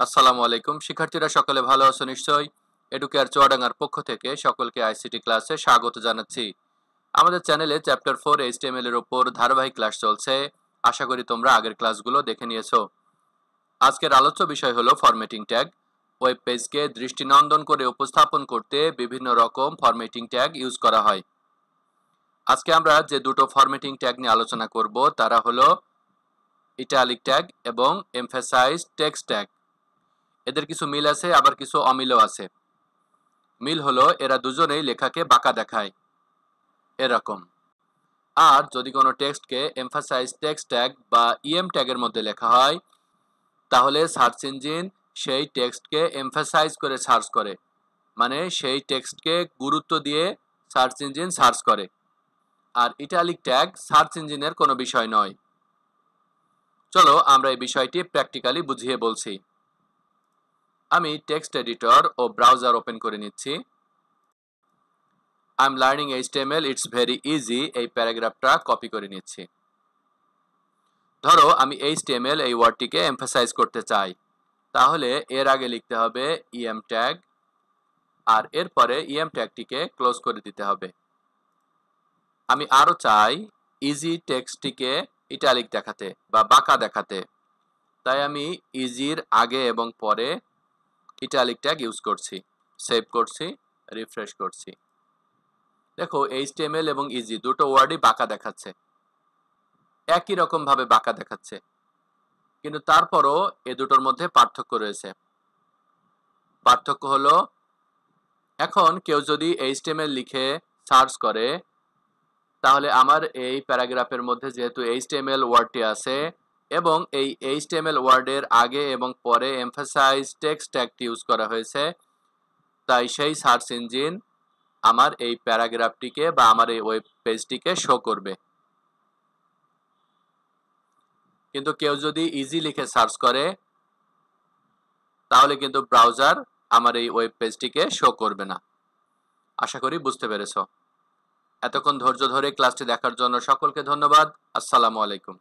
আসসালামু আলাইকুম শিক্ষার্থীরা সকলে ভালো আছো নিশ্চয়ই। এডুকেয়ার চুয়াডাঙ্গার পক্ষ থেকে সকলকে আইসিটি ক্লাসে স্বাগত জানাচ্ছি। আমাদের চ্যানেলে চ্যাপ্টার 4 এইচটিএমএল এর উপর ধারাবাহিক ক্লাস চলছে। আশা করি তোমরা আগের ক্লাসগুলো দেখে নিয়েছো। আজকের আলোচ্য বিষয় হলো ফরম্যাটিং ট্যাগ। ওয়েব পেজকে দৃষ্টিনন্দন করে উপস্থাপন করতে বিভিন্ন রকম ফরম্যাটিং ট্যাগ ইউজ করা হয়। আজকে আমরা যে দুটো ফরম্যাটিং ট্যাগ নিয়ে আলোচনা করব তারা হলো ইটালিক ট্যাগ এবং এমফাসাইজড টেক্সট ট্যাগ। এদের কিছু মিল আছে আবার কিছু অমিলও আছে। মিল হলো এরা দুজনেই লেখাকে বাঁকা দেখায় এরকম। আর যদি কোনো টেক্সটকে এমফাসাইজ টেক্সট ট্যাগ বা ইএম ট্যাগের মধ্যে লেখা হয় তাহলে সার্চ ইঞ্জিন সেই টেক্সটকে এমফাসাইজ করে সার্চ করে, মানে সেই টেক্সটকে গুরুত্ব দিয়ে সার্চ ইঞ্জিন সার্চ করে। আর ইটালিক ট্যাগ সার্চ ইঞ্জিনের কোনো বিষয় নয়। চলো আমরা এই বিষয়টি প্র্যাকটিক্যালি বুঝিয়ে বলছি। আমি টেক্সট এডিটর ও ব্রাউজার ওপেন করে নিচ্ছি। I'm learning HTML, it's very easy এই প্যারাগ্রাফটা কপি করে নিচ্ছি। ধরো আমি HTML এই ওয়ার্ডটিকে এমফাসাইজ করতে চাই, তাহলে এর আগে লিখতে হবে ইএম ট্যাগ আর এরপরে ইএম ট্যাগটিকে ক্লোজ করে দিতে হবে। আমি আরো চাই ইজি টেক্সটটিকে ইটালিক দেখাতে বা বাঁকা দেখাতে, তাই আমি ইজির আগে এবং পরে ইটালিক ট্যাগ ইউজ করছি। সেভ করছি, রিফ্রেশ করছি। দেখো HTML এবং ইজি দুটো ওয়ার্ডই বাঁকা দেখাচ্ছে, একই রকম ভাবে বাঁকা দেখাচ্ছে, কিন্তু তারপরও এ দুটোর মধ্যে পার্থক্য রয়েছে। পার্থক্য হলো এখন কেউ যদি HTML লিখে সার্চ করে তাহলে আমার এই প্যারাগ্রাফের মধ্যে যেহেতু HTML ওয়ার্ডটি আছে এবং এই HTML ওয়ার্ডের আগে এবং পরে এমফাসাইজ টেক্সট ট্যাগটি ইউজ করা হয়েছে, তাই সেই সার্চ ইঞ্জিন আমার এই প্যারাগ্রাফটিকে বা আমার এই ওয়েব পেজটিকে শো করবে। কিন্তু কেউ যদি ইজি লিখে সার্চ করে তাহলে কিন্তু ব্রাউজার আমার এই ওয়েব পেজটিকে শো করবে না। আশা করি বুঝতে পেরেছো। এতক্ষণ ধৈর্য ধরে ক্লাসটি দেখার জন্য সকলকে ধন্যবাদ। আসসালামু আলাইকুম।